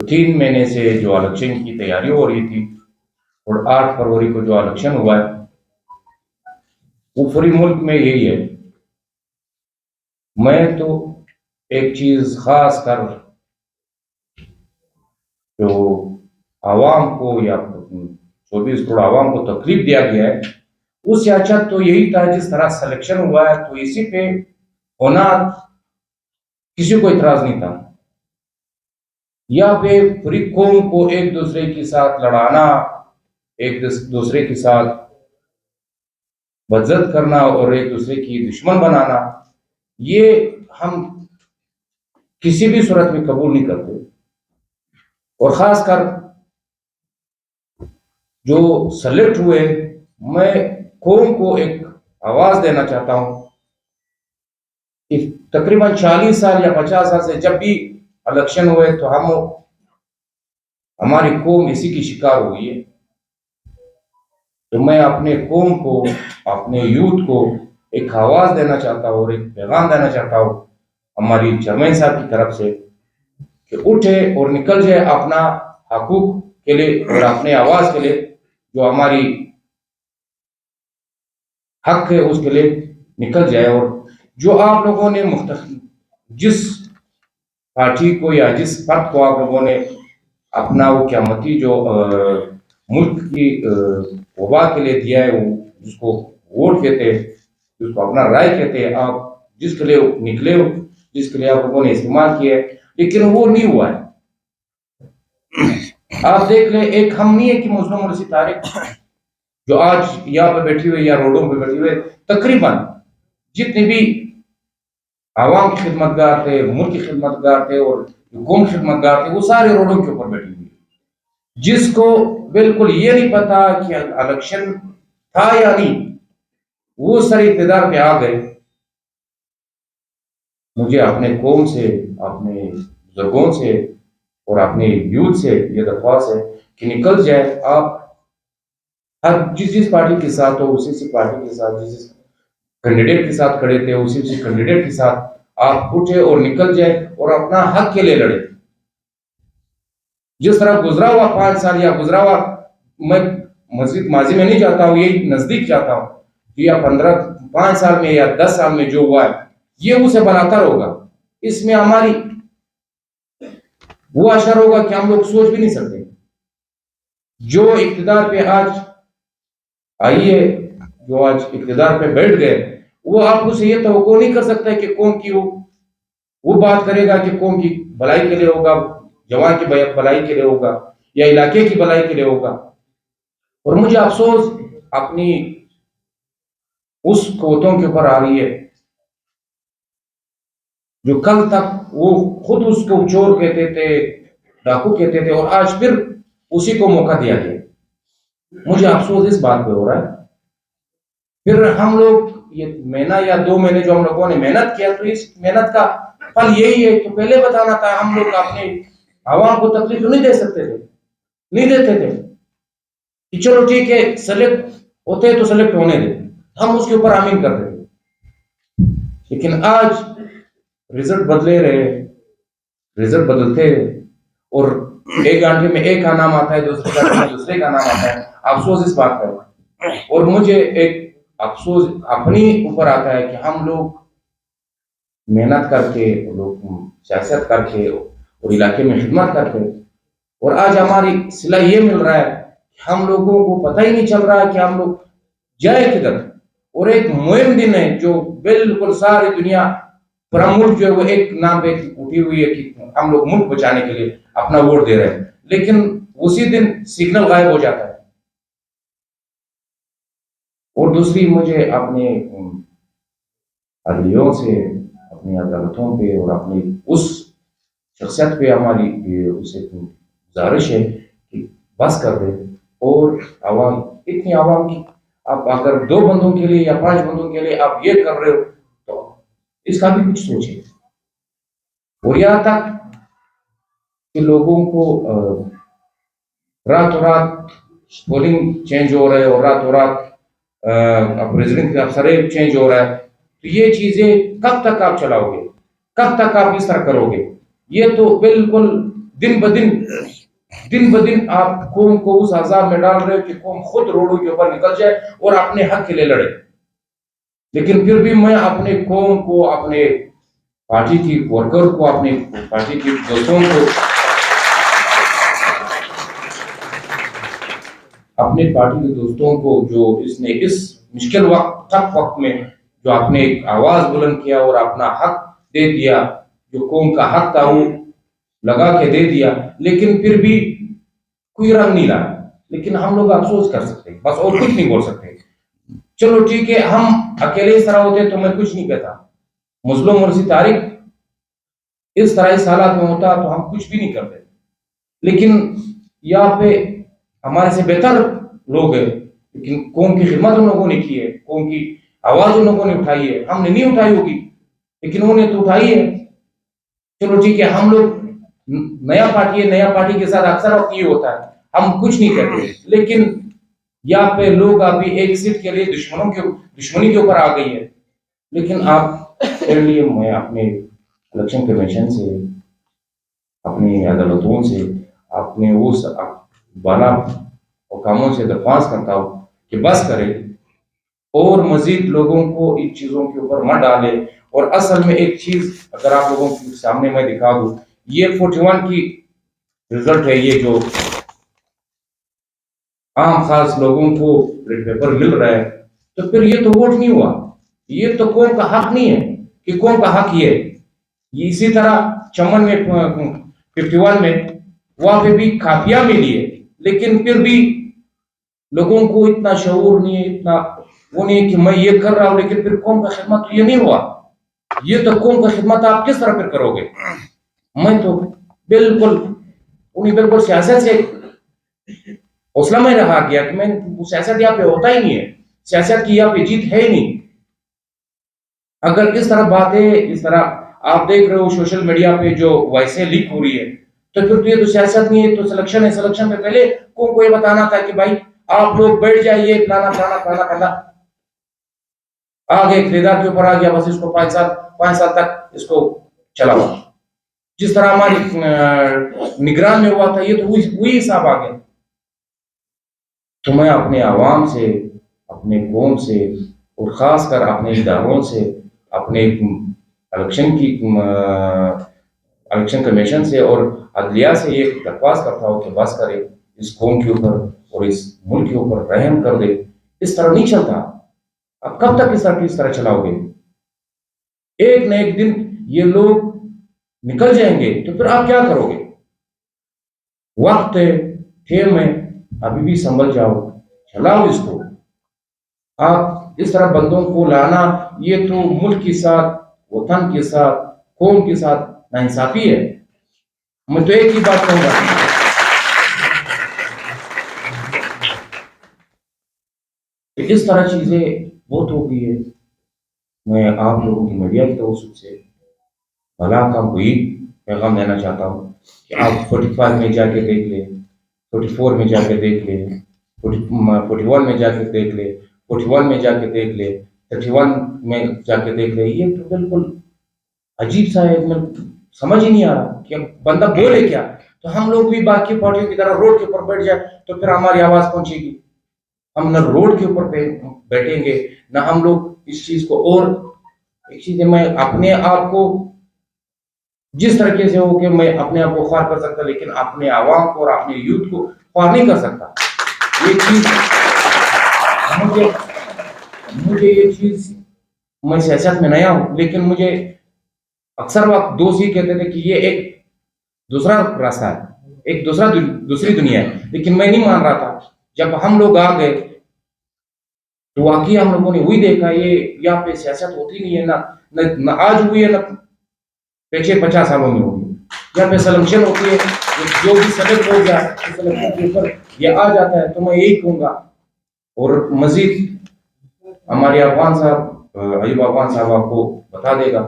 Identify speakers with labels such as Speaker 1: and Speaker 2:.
Speaker 1: 3 महीने से जो इलेक्शन की तैयारी हो रही थी और 8 फरवरी को जो इलेक्शन हुआ है वो पूरी मुल्क में यही है। मैं तो एक चीज खास कर जो आवाम को या 24 करोड़ आवाम को तकलीफ दिया गया है उससे अच्छा तो यही था जिस तरह सिलेक्शन हुआ है तो इसी पे होना किसी को इतराज नहीं था। या पे पूरी कौम को एक दूसरे के साथ लड़ाना, एक दूसरे के साथ बदजत करना और एक दूसरे की दुश्मन बनाना, ये हम किसी भी सूरत में कबूल नहीं करते। और खासकर जो सेलेक्ट हुए, मैं कौम को एक आवाज देना चाहता हूं कि तकरीबन 40 साल या 50 साल से जब भी इलेक्शन हुए तो हमारी कौम इसी की शिकार हुई है। तो मैं अपने कौम को, अपने यूथ को एक आवाज देना चाहता हूँ और एक पैगाम देना चाहता हूँ हमारी चेयरमैन साहब की तरफ से कि उठे और निकल जाए अपना हकूक के लिए और अपने आवाज के लिए, जो हमारी हक है उसके लिए निकल जाए। और जो आप लोगों ने जिस पार्टी को या जिस पद को आप लोगों ने अपना वो क़यामती जो मुल्क की वबा के लिए दिया है, वो जिसको वोट कहते हैं, जिसको अपना राय कहते हैं, आप जिसके लिए निकले हो, जिसके लिए आप लोगों ने इस्तेमाल किया है, लेकिन वो नहीं हुआ है। आप देख ले, एक हम नहीं है कि मुस्लिम और तारिक जो आज यहाँ पे बैठी हुई या रोडों पे बैठी हुए, तकरीबन जितने भी आवाम की खिदमतगार थे, मुल्क की खिदमतगार थे और कौम की खिदमतगार थे, वो सारे रोडों के ऊपर बैठी हुई, जिसको बिल्कुल ये नहीं पता कि इलेक्शन था या नहीं, वो सारे इक़्तिदार पे आ गए। मुझे अपने कौम से, अपने बुजुर्गों से और अपने यूथ से ये दरख्वास्त है कि निकल जाए आप, हर जिस पार्टी के साथ हो उसी पार्टी के साथ, जिस कैंडिडेट के साथ खड़े थे उसी कैंडिडेट के साथ आप उठे और निकल जाए और अपना हक के लिए लड़े। जिस तरह गुजरा हुआ 5 साल या गुजरा हुआ, मैं मस्जिद माजी में नहीं जाता हूँ, यही नजदीक जाता हूँ, या 5 साल में या 10 साल में जो हुआ है ये उसे बनाता होगा। इसमें हमारी वो असर होगा कि हम लोग सोच भी नहीं सकते। जो इक़्तिदार पे आज आई है, जो आज इक़्तिदार पे बैठ गए, वो आप उसे ये तवक्को नहीं कर सकता कि कौम की वो बात करेगा कि कौम की भलाई के लिए होगा, जवान की भलाई के लिए होगा या इलाके की भलाई के लिए होगा। और मुझे अफसोस अपनी उस कौतों के ऊपर आ रही है जो कल तक वो खुद उसको चोर कहते थे, डाकू कहते थे, और आज फिर उसी को मौका दिया गया। मुझे अफसोस इस बात पे हो रहा है। फिर हम लोग ये महीना या 2 महीने जो हम लोगों ने मेहनत किया, तो इस मेहनत का फल यही है। तो पहले बताना था, हम लोग अपने आवाम को तकलीफ नहीं दे सकते थे, नहीं देते थे कि चलो ठीक है सेलेक्ट होते तो सेलेक्ट होने दे, हम उसके ऊपर आमीन कर रहे थे। लेकिन आज रिजल्ट बदले रहे, रिजल्ट बदलते और एक घंटे में एक का नाम आता है, दूसरे घंटे में दूसरे का नाम आता है। अफसोस इस बात का, और मुझे एक अफसोस अपनी ऊपर आता है कि हम लोग मेहनत करके, लोग सियासत करके और इलाके में खिदमत करके, और आज हमारी सिला ये मिल रहा है हम लोगों को पता ही नहीं चल रहा है कि हम लोग जाए किधर। और एक मुहिम दिन है जो बिल्कुल सारी दुनिया, पूरा मुल्क जो है वो एक नाम पे उठी हुई है कि हम लोग मुल्क बचाने के लिए अपना वोट दे रहे हैं, लेकिन उसी दिन सिग्नल गायब हो जाता है। और दूसरी, मुझे अपने अदलियों से, अपनी अदालतों पे और अपनी उस शख्सियत पे हमारी उसे गुजारिश है कि बस कर दे। और आवाम, इतनी आवाम की आप अगर 2 बंदों के लिए या 5 बंदों के लिए आप ये कर रहे हो तो इसका भी कुछ सोचिए। और यहाँ तक कि लोगों को रातों रात पोलिंग चेंज हो रहे और रातों रात प्रेसिडेंट का अफसर चेंज हो रहा है, तो ये चीजें कब तक आप चलाओगे, कब तक आप इस तरह करोगे? ये तो बिल्कुल दिन ब दिन आप कौम को उस अजाब में डाल रहे हो कि कौम खुद रोडों के ऊपर निकल जाए और अपने हक के लिए लड़े। लेकिन फिर भी मैं अपने कौम को, अपने पार्टी की वर्कर को, अपने पार्टी के दोस्तों को, अपने पार्टी के दोस्तों को जो इसने इस मुश्किल वक्त, टफ वक्त में जो आपने आवाज बुलंद किया और अपना हक दे दिया, जो कौम का हक था वो लगा के दे दिया, लेकिन फिर भी कोई रंग नहीं लाया। लेकिन हम लोग अफसोस कर सकते हैं, बस और कुछ नहीं बोल सकते। चलो ठीक है, हम अकेले इस तरह होते तो मैं कुछ नहीं कहता। मुस्लिम मुर्सी तारिक इस तरह इस हालात में होता तो हम कुछ भी नहीं करते। लेकिन यहाँ पे हमारे से बेहतर लोग हैं, लेकिन कौम की खिदमत उन लोगों ने की है, कौम की आवाज उन लोगों ने उठाई है। हमने नहीं उठाई होगी, लेकिन उन्होंने तो उठाई है। चलो ठीक है, हम लोग नया पार्टी है, नया पार्टी के साथ अक्सर वक्त ये होता है, हम कुछ नहीं करते। लेकिन यहाँ पे लोग अभी एक सीट के लिए दुश्मनी के ऊपर आ गई है। लेकिन आप के लिए मैं अपने इलेक्शन कमीशन से, अपनी अदालतों से, अपने उस बाला हुकामों से दरख्वास्त करता हूँ कि बस करें और मजीद लोगों को इन चीज़ों के ऊपर मत डाले। और असल में एक चीज़ अगर आप लोगों के सामने मैं दिखा दूँ, ये 41 की रिजल्ट है, ये जो आम खास लोगों को रेड पेपर मिल रहा है, तो फिर ये तो वोट नहीं हुआ, ये तो कौम का हक नहीं है कि कौम का हक ये। इसी तरह चमन में 51 में वहां पे भी काफिया मिली है, लेकिन फिर भी लोगों को इतना शऊर नहीं है, इतना वो नहीं है कि मैं ये कर रहा हूं, लेकिन फिर कौम का खिदमत तो ये नहीं हुआ। ये तो कौम का खिदमत आप किस तरह फिर करोगे? मैं तो बिल्कुल उन्हीं बिल्कुल सियासत से हौसला में रहा गया कि मैं सियासत यहाँ पे होता ही नहीं है, सियासत की यहाँ पे जीत है ही नहीं। अगर इस तरह बातें, इस तरह आप देख रहे हो सोशल मीडिया पे जो वॉइसें लीक हो रही है, तो फिर तो ये तो सियासत नहीं है, तो सिलेक्शन है। सिलेक्शन में पहले को ये बताना था कि भाई आप लोग बैठ जाइए, फलाना फलाना फलाना फलाना, आगे इकतदार के ऊपर आ गया, बस इसको 5 साल तक इसको चलाओ। जिस तरह हमारी निगरान में हुआ था, ये तो वही हिसाब आ गया। तो मैं अपने आवाम से, अपने कौम से और खासकर अपने इदारों से, अपने इलेक्शन कमीशन से और अदलिया से ये दरख्वास्त करता हूँ कि बस करे, इस कौम के ऊपर और इस मुल्क के ऊपर रहम कर दे। इस तरह नहीं चलता। अब कब तक इस तरह चलाओगे? एक न एक दिन ये लोग निकल जाएंगे, तो फिर आप क्या करोगे? वक्त है, ठेम है, अभी भी संभल जाओ, चलाओ इसको। आप इस तरह बंदों को लाना, ये तो मुल्क के साथ, वतन के साथ, कौम के साथ नाइंसाफी है। मैं तो एक ही बात कहूंगा, इस तरह चीजें बहुत हो गई है। मैं आप लोगों की मीडिया की तवज्जो से भला का वही पैगाम देना चाहता हूँ कि आप 45 में जाके देख ले, 44 में जाके देख ले, 41 में जाके देख ले, 41 में जाके देख ले, 31 में जाके देख ले। ये तो बिल्कुल अजीब सा है, समझ ही नहीं आ रहा कि अब बंदा बोले क्या। तो हम लोग भी बाकी पार्टियों की तरह रोड के ऊपर बैठ जाए तो फिर हमारी आवाज पहुंचेगी। हम न रोड के ऊपर बैठेंगे, न हम लोग इस चीज को। और एक चीज है, मैं अपने आप को जिस तरीके से हो कि मैं अपने आप को ख्वार कर सकता, लेकिन अपने आवाम को और अपने यूथ को ख्वार नहीं कर सकता। ये चीज मुझे ये चीज, मैं सियासत में नया हूं, लेकिन मुझे अक्सर वक्त दोस्त ही कहते थे कि ये एक दूसरा रास्ता है, एक दूसरी दुनिया है, लेकिन मैं नहीं मान रहा था। जब हम लोग आ गए तो वाकई हम लोगों ने वही देखा, ये यहाँ पे सियासत होती नहीं है, ना आज हुई है, ना पिछले 50 सालों में होगी। यहाँ पे सिलेक्शन होती है, जो भी सेलेक्ट हो गया सिलेक्शन के ऊपर ये आ जाता है। तो मैं यही कहूँगा, और मजीद हमारे अफगान साहब, अयूब अफगान साहब आपको बता देगा